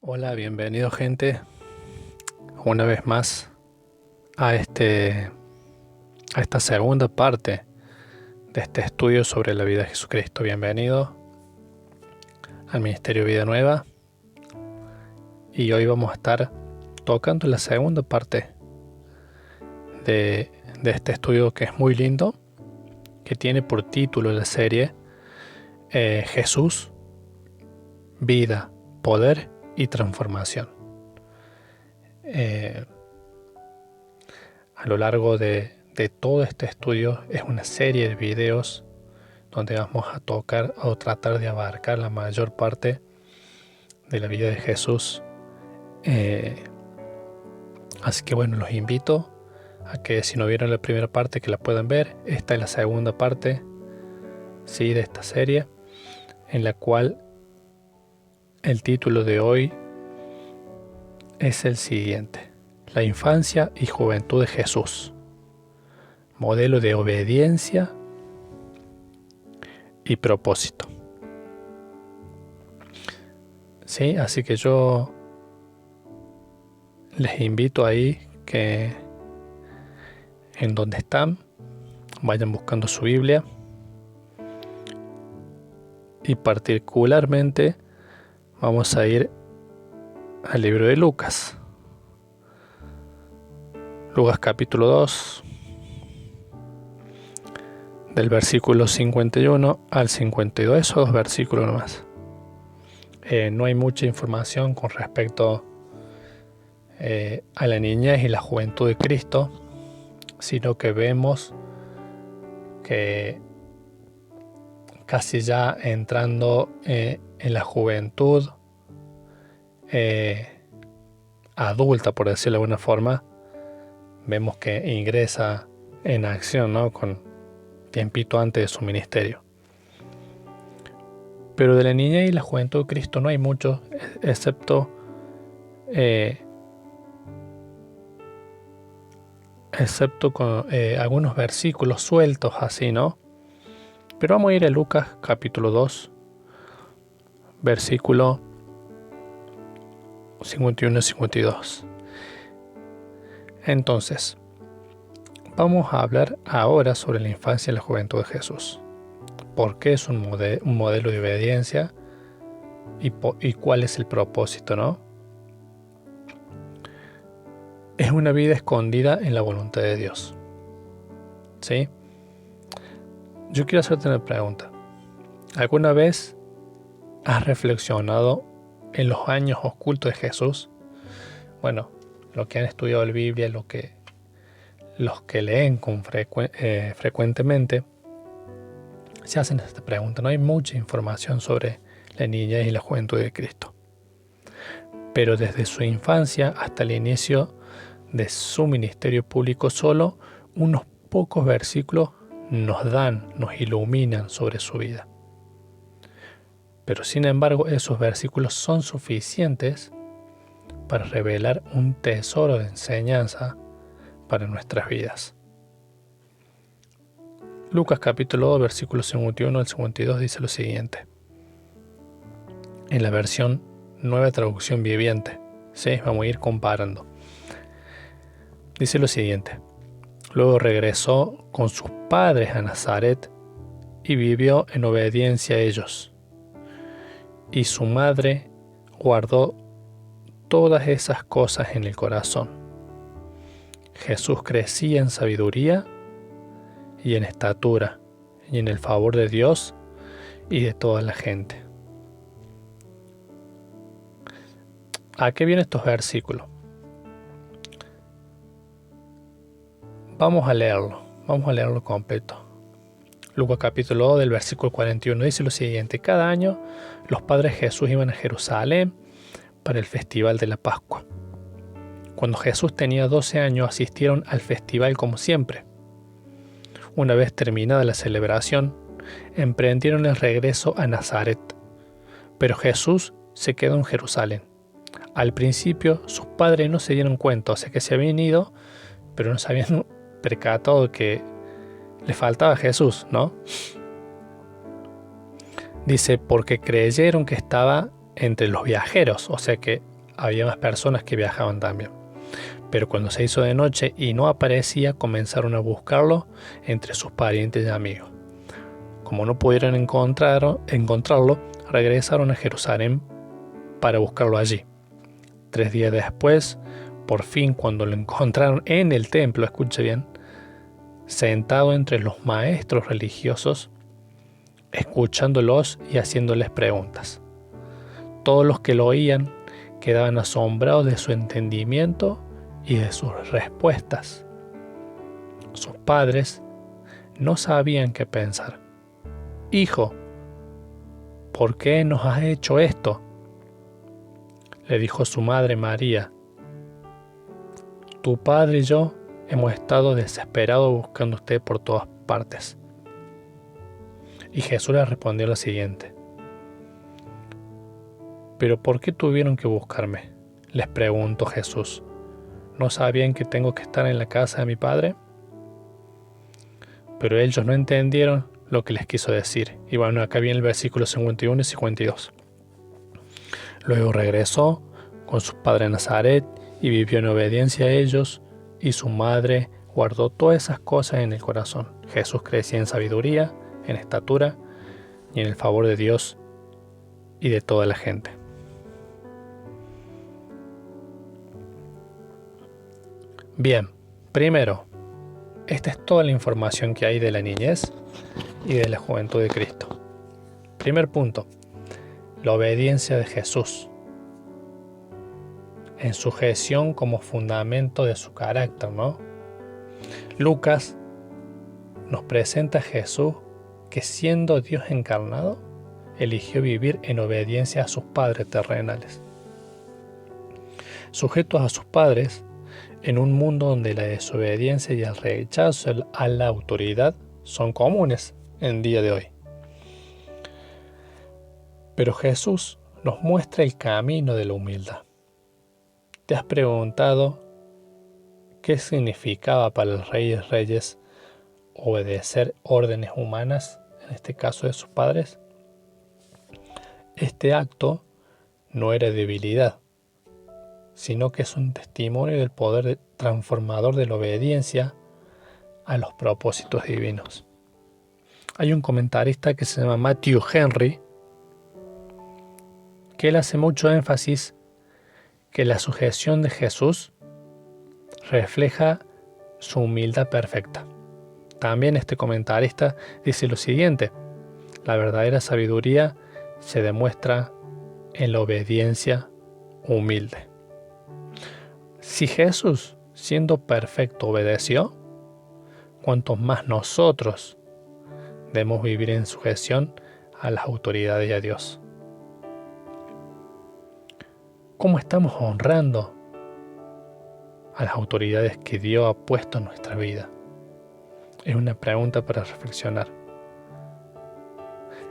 Hola, bienvenido gente, una vez más a esta segunda parte de este estudio sobre la vida de Jesucristo. Bienvenido al Ministerio Vida Nueva, y hoy vamos a estar tocando la segunda parte de este estudio, que es muy lindo, que tiene por título la serie Jesús, Vida, Poder y Transformación. A lo largo de todo este estudio es una serie de videos donde vamos a tocar o tratar de abarcar la mayor parte de la vida de Jesús. Así que bueno, los invito a que, si no vieron la primera parte, que la puedan ver. Esta es la segunda parte, sí, de esta serie, en la cual el título de hoy es el siguiente: La infancia y juventud de Jesús, modelo de obediencia y propósito. Sí, así que yo les invito ahí que en donde están vayan buscando su Biblia, y particularmente vamos a ir al libro de Lucas. Lucas capítulo 2, del versículo 51 al 52, esos dos versículos nomás. No hay mucha información con respecto a la niñez y la juventud de Cristo, sino que vemos que casi ya entrando en la juventud adulta, por decirlo de alguna forma, vemos que ingresa en acción, ¿no?, con tiempito antes de su ministerio. Pero de la niñez y la juventud de Cristo no hay mucho, excepto con algunos versículos sueltos así, ¿no? Pero vamos a ir a Lucas capítulo 2, versículo 51 y 52. Entonces, vamos a hablar ahora sobre la infancia y la juventud de Jesús. ¿Por qué es un modelo de obediencia? ¿Y cuál es el propósito, no? Es una vida escondida en la voluntad de Dios. ¿Sí? Yo quiero hacerte una pregunta. ¿Alguna vez has reflexionado en los años ocultos de Jesús? Bueno, los que han estudiado la Biblia, los que leen frecuentemente, se hacen esta pregunta. No hay mucha información sobre la niñez y la juventud de Cristo. Pero desde su infancia hasta el inicio de su ministerio público, solo unos pocos versículos nos iluminan sobre su vida. Pero sin embargo, esos versículos son suficientes para revelar un tesoro de enseñanza para nuestras vidas. Lucas capítulo 2, versículos 51 al 52 dice lo siguiente, en la versión Nueva Traducción Viviente. ¿Sí? Vamos a ir comparando. Dice lo siguiente: luego regresó con sus padres a Nazaret y vivió en obediencia a ellos. Y su madre guardó todas esas cosas en el corazón. Jesús crecía en sabiduría y en estatura y en el favor de Dios y de toda la gente. ¿A qué vienen estos versículos? Vamos a leerlo completo. Lucas capítulo 2 del versículo 41 dice lo siguiente: cada año los padres de Jesús iban a Jerusalén para el festival de la Pascua. Cuando Jesús tenía 12 años, asistieron al festival como siempre. Una vez terminada la celebración, emprendieron el regreso a Nazaret, pero Jesús se quedó en Jerusalén. Al principio sus padres no se dieron cuenta, o sea que se habían ido, pero no se habían percatado de que le faltaba a Jesús, ¿no? Dice, porque creyeron que estaba entre los viajeros, o sea que había más personas que viajaban también. Pero cuando se hizo de noche y no aparecía, comenzaron a buscarlo entre sus parientes y amigos. Como no pudieron encontrarlo, regresaron a Jerusalén para buscarlo allí. 3 días después, por fin, cuando lo encontraron en el templo, escuche bien, sentado entre los maestros religiosos, escuchándolos y haciéndoles preguntas. Todos los que lo oían quedaban asombrados de su entendimiento y de sus respuestas. Sus padres no sabían qué pensar. «Hijo, ¿por qué nos has hecho esto?», le dijo su madre María. «Tu padre y yo hemos estado desesperados buscando a usted por todas partes». Y Jesús le respondió lo siguiente: «¿Pero por qué tuvieron que buscarme?», les preguntó Jesús. «¿No sabían que tengo que estar en la casa de mi Padre?». Pero ellos no entendieron lo que les quiso decir. Y bueno, acá viene el versículo 51 y 52. Luego regresó con sus padres a Nazaret y vivió en obediencia a ellos, y su madre guardó todas esas cosas en el corazón. Jesús crecía en sabiduría, en estatura y en el favor de Dios y de toda la gente. Bien, primero, esta es toda la información que hay de la niñez y de la juventud de Cristo. Primer punto, la obediencia de Jesús, en sujeción como fundamento de su carácter, ¿no? Lucas nos presenta a Jesús que, siendo Dios encarnado, eligió vivir en obediencia a sus padres terrenales. Sujetos a sus padres, en un mundo donde la desobediencia y el rechazo a la autoridad son comunes en día de hoy. Pero Jesús nos muestra el camino de la humildad. ¿Te has preguntado qué significaba para el Rey de Reyes obedecer órdenes humanas, en este caso de sus padres? Este acto no era debilidad, sino que es un testimonio del poder transformador de la obediencia a los propósitos divinos. Hay un comentarista que se llama Matthew Henry, que él hace mucho énfasis que la sujeción de Jesús refleja su humildad perfecta. También este comentarista dice lo siguiente: la verdadera sabiduría se demuestra en la obediencia humilde. Si Jesús, siendo perfecto, obedeció, cuanto más nosotros debemos vivir en sujeción a las autoridades y a Dios. ¿Cómo estamos honrando a las autoridades que Dios ha puesto en nuestra vida? Es una pregunta para reflexionar.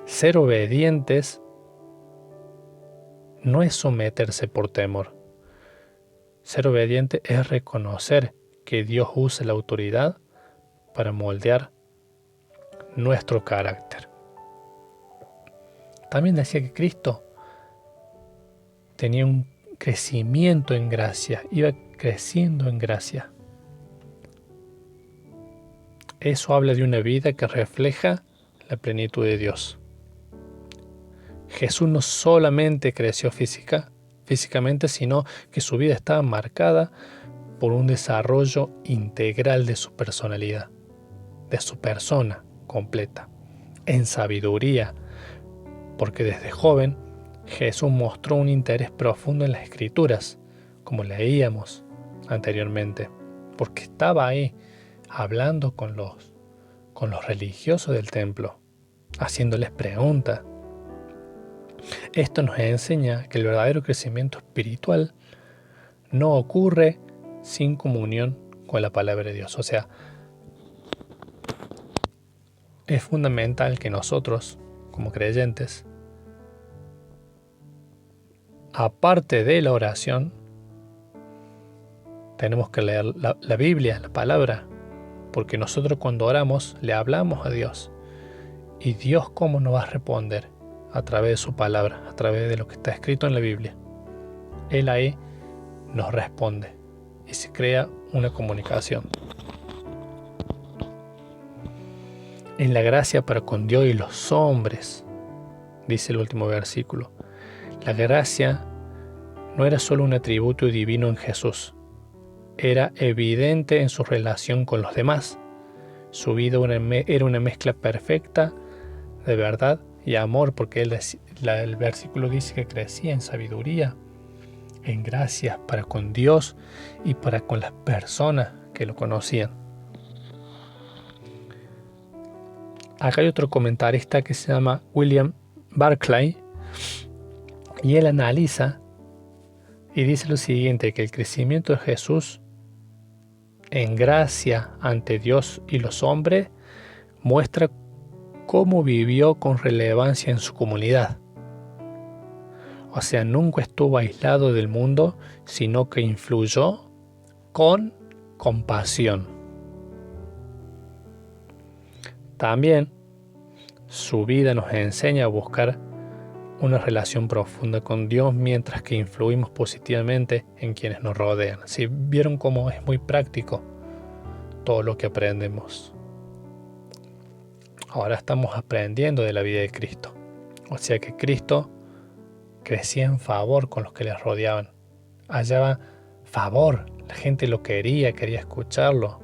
Ser obedientes no es someterse por temor. Ser obediente es reconocer que Dios usa la autoridad para moldear nuestro carácter. También decía que Cristo tenía un crecimiento en gracia, iba creciendo en gracia. Eso habla de una vida que refleja la plenitud de Dios. Jesús no solamente creció físicamente, sino que su vida estaba marcada por un desarrollo integral de su personalidad, de su persona completa, en sabiduría, porque desde joven Jesús mostró un interés profundo en las Escrituras, como leíamos anteriormente, porque estaba ahí hablando con los religiosos del templo, haciéndoles preguntas. Esto nos enseña que el verdadero crecimiento espiritual no ocurre sin comunión con la palabra de Dios. O sea, es fundamental que nosotros, como creyentes, aparte de la oración, tenemos que leer la Biblia, la palabra, porque nosotros cuando oramos le hablamos a Dios. ¿Y Dios cómo nos va a responder? A través de su palabra, a través de lo que está escrito en la Biblia. Él ahí nos responde y se crea una comunicación. En la gracia para con Dios y los hombres, dice el último versículo. La gracia no era solo un atributo divino en Jesús, era evidente en su relación con los demás. Su vida era una mezcla perfecta de verdad y amor, porque el versículo dice que crecía en sabiduría, en gracia para con Dios y para con las personas que lo conocían. Acá hay otro comentarista que se llama William Barclay y él analiza y dice lo siguiente, que el crecimiento de Jesús en gracia ante Dios y los hombres muestra cómo vivió con relevancia en su comunidad. O sea, nunca estuvo aislado del mundo, sino que influyó con compasión. También su vida nos enseña a buscar una relación profunda con Dios mientras que influimos positivamente en quienes nos rodean. ¿Sí? ¿Vieron cómo es muy práctico todo lo que aprendemos? Ahora estamos aprendiendo de la vida de Cristo. O sea que Cristo crecía en favor con los que le rodeaban. Hallaba favor, la gente lo quería escucharlo.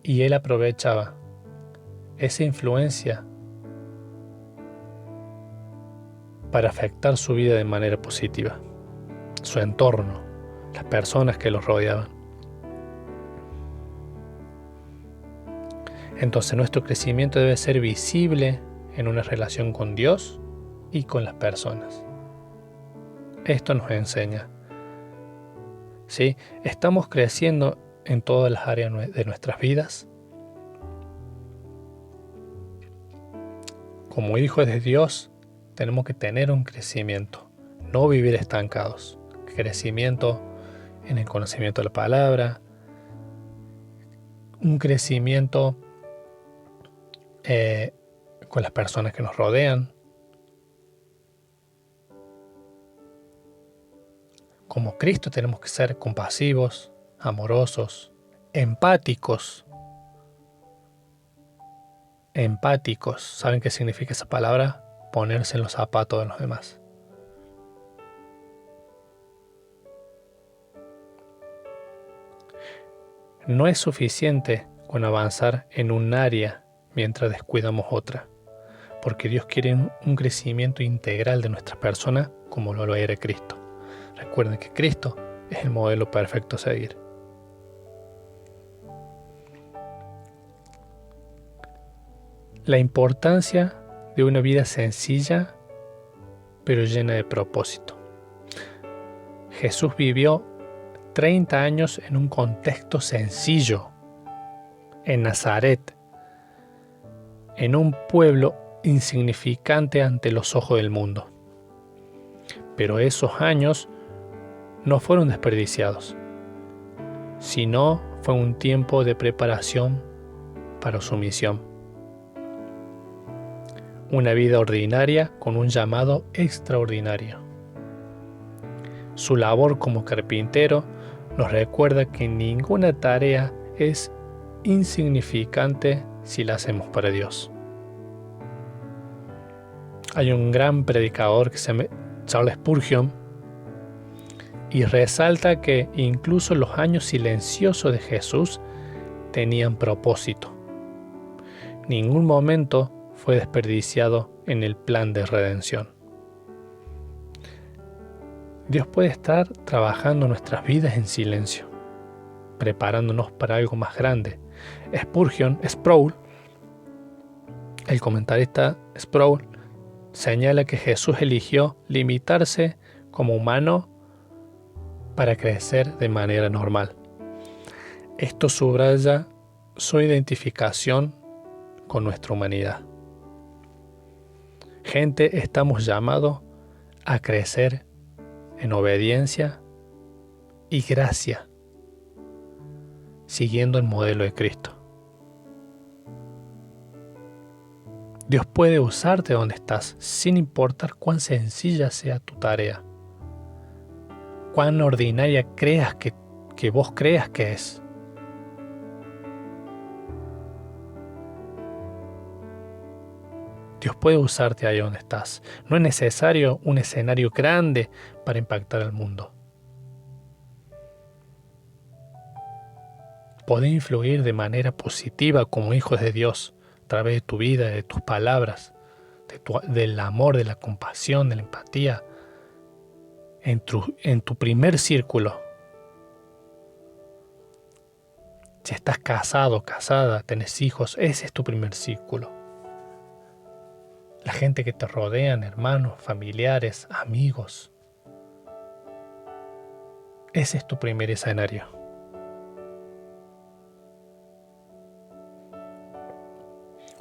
Y él aprovechaba esa influencia para afectar su vida de manera positiva, su entorno, las personas que los rodeaban. Entonces nuestro crecimiento debe ser visible en una relación con Dios y con las personas. Esto nos enseña. ¿Sí? Estamos creciendo en todas las áreas de nuestras vidas. Como hijos de Dios, tenemos que tener un crecimiento, no vivir estancados. Crecimiento en el conocimiento de la palabra, un crecimiento con las personas que nos rodean. Como Cristo tenemos que ser compasivos, amorosos, empáticos. Empáticos, ¿saben qué significa esa palabra? Ponerse en los zapatos de los demás. No es suficiente con avanzar en un área mientras descuidamos otra, porque Dios quiere un crecimiento integral de nuestra persona como lo era Cristo. Recuerden que Cristo es el modelo perfecto a seguir. La importancia de una vida sencilla pero llena de propósito. Jesús vivió 30 años en un contexto sencillo, en Nazaret, en un pueblo insignificante ante los ojos del mundo. Pero esos años no fueron desperdiciados, sino fue un tiempo de preparación para su misión. Una vida ordinaria con un llamado extraordinario. Su labor como carpintero nos recuerda que ninguna tarea es insignificante si la hacemos para Dios. Hay un gran predicador que se llama Charles Spurgeon y resalta que incluso los años silenciosos de Jesús tenían propósito. Ningún momento fue desperdiciado en el plan de redención. Dios puede estar trabajando nuestras vidas en silencio, preparándonos para algo más grande. Sproul, el comentarista Sproul, señala que Jesús eligió limitarse como humano para crecer de manera normal. Esto subraya su identificación con nuestra humanidad. Gente, estamos llamados a crecer en obediencia y gracia, siguiendo el modelo de Cristo. Dios puede usarte donde estás, sin importar cuán sencilla sea tu tarea. cuán ordinaria creas que vos creas que es. Dios puede usarte ahí donde estás. No es necesario un escenario grande para impactar al mundo. Podés influir de manera positiva como hijos de Dios a través de tu vida, de tus palabras, del amor, de la compasión, de la empatía, en tu primer círculo. Si estás casado, casada, tenés hijos, ese es tu primer círculo. La gente que te rodean, hermanos, familiares, amigos. Ese es tu primer escenario.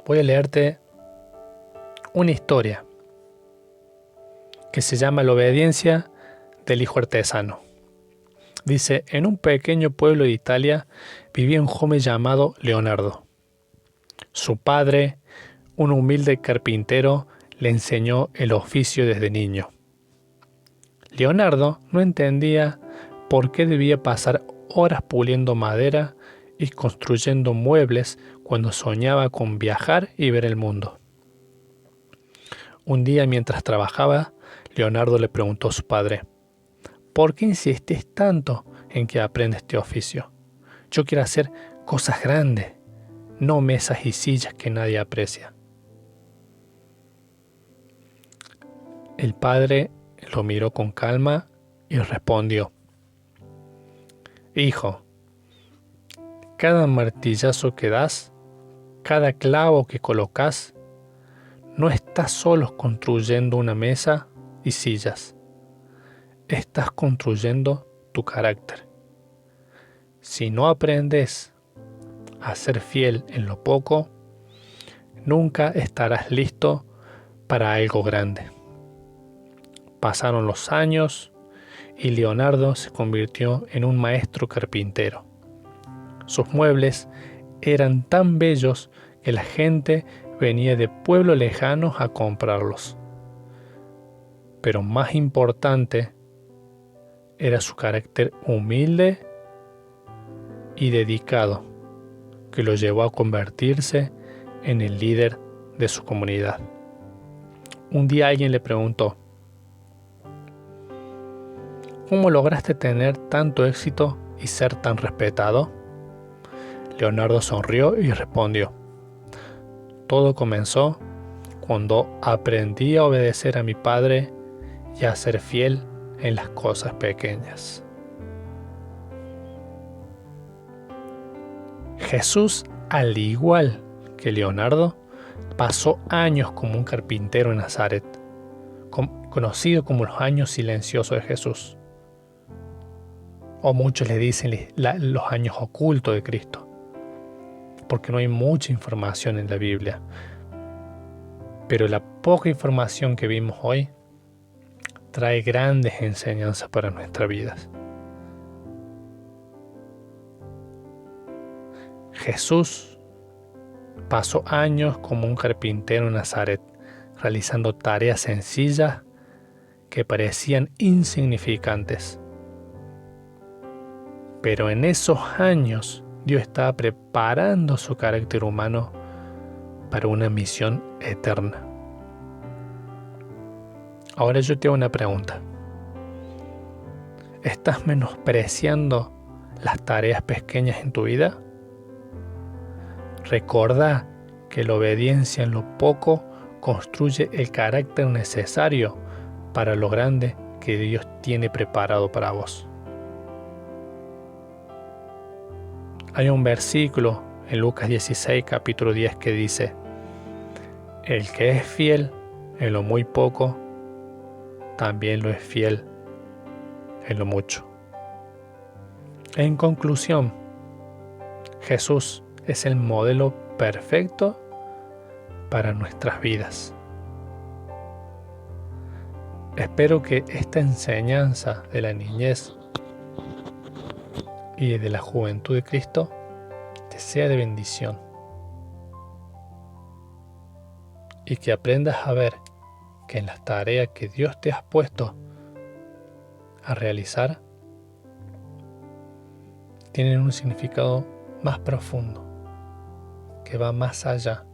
Voy a leerte una historia que se llama La obediencia del hijo artesano. Dice, en un pequeño pueblo de Italia vivía un joven llamado Leonardo. Su padre, un humilde carpintero, le enseñó el oficio desde niño. Leonardo no entendía por qué debía pasar horas puliendo madera y construyendo muebles cuando soñaba con viajar y ver el mundo. Un día mientras trabajaba, Leonardo le preguntó a su padre, ¿por qué insistes tanto en que aprenda este oficio? Yo quiero hacer cosas grandes, no mesas y sillas que nadie aprecia. El padre lo miró con calma y respondió, Hijo, cada martillazo que das, cada clavo que colocas, no estás solo construyendo una mesa y sillas, estás construyendo tu carácter. Si no aprendes a ser fiel en lo poco, nunca estarás listo para algo grande. Pasaron los años y Leonardo se convirtió en un maestro carpintero. Sus muebles eran tan bellos que la gente venía de pueblos lejanos a comprarlos. Pero más importante era su carácter humilde y dedicado, que lo llevó a convertirse en el líder de su comunidad. Un día alguien le preguntó, ¿cómo lograste tener tanto éxito y ser tan respetado? Leonardo sonrió y respondió, todo comenzó cuando aprendí a obedecer a mi padre y a ser fiel en las cosas pequeñas. Jesús, al igual que Leonardo, pasó años como un carpintero en Nazaret, conocido como los años silenciosos de Jesús. O muchos le dicen los años ocultos de Cristo, porque no hay mucha información en la Biblia. Pero la poca información que vimos hoy trae grandes enseñanzas para nuestras vidas. Jesús pasó años como un carpintero en Nazaret, realizando tareas sencillas que parecían insignificantes. Pero en esos años Dios estaba preparando su carácter humano para una misión eterna. Ahora yo te hago una pregunta. ¿Estás menospreciando las tareas pequeñas en tu vida? Recordá que la obediencia en lo poco construye el carácter necesario para lo grande que Dios tiene preparado para vos. Hay un versículo en Lucas 16, capítulo 10 que dice, el que es fiel en lo muy poco, también lo es fiel en lo mucho. En conclusión, Jesús es el modelo perfecto para nuestras vidas. Espero que esta enseñanza de la niñez y de la juventud de Cristo te sea de bendición y que aprendas a ver que en las tareas que Dios te ha puesto a realizar tienen un significado más profundo, que va más allá.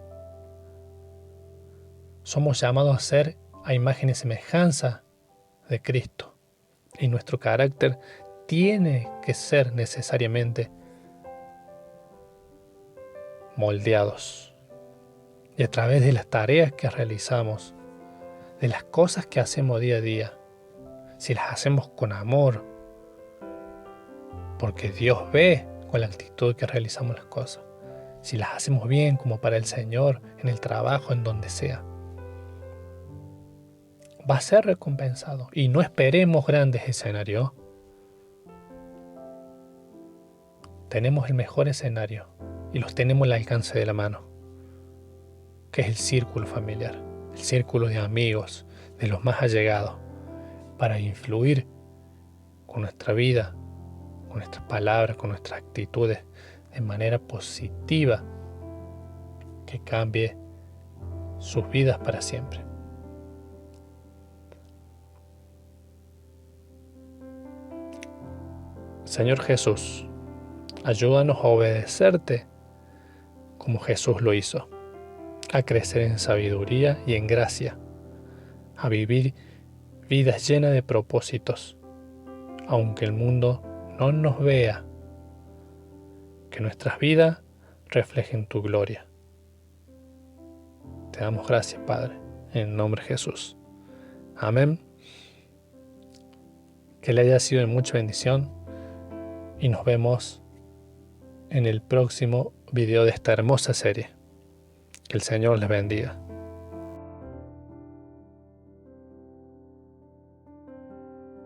Somos llamados a ser a imagen y semejanza de Cristo, y nuestro carácter tiene que ser necesariamente moldeados. Y a través de las tareas que realizamos, de las cosas que hacemos día a día, si las hacemos con amor, porque Dios ve con la actitud que realizamos las cosas, si las hacemos bien como para el Señor, en el trabajo, en donde sea, va a ser recompensado. Y no esperemos grandes escenarios. Tenemos el mejor escenario y los tenemos al alcance de la mano, que es el círculo familiar, el círculo de amigos, de los más allegados, para influir con nuestra vida, con nuestras palabras, con nuestras actitudes, de manera positiva, que cambie sus vidas para siempre. Señor Jesús, ayúdanos a obedecerte como Jesús lo hizo, a crecer en sabiduría y en gracia, a vivir vidas llenas de propósitos, aunque el mundo no nos vea, que nuestras vidas reflejen tu gloria. Te damos gracias, Padre, en el nombre de Jesús. Amén. Que le haya sido de mucha bendición y nos vemos en el próximo video de esta hermosa serie. Que el Señor les bendiga.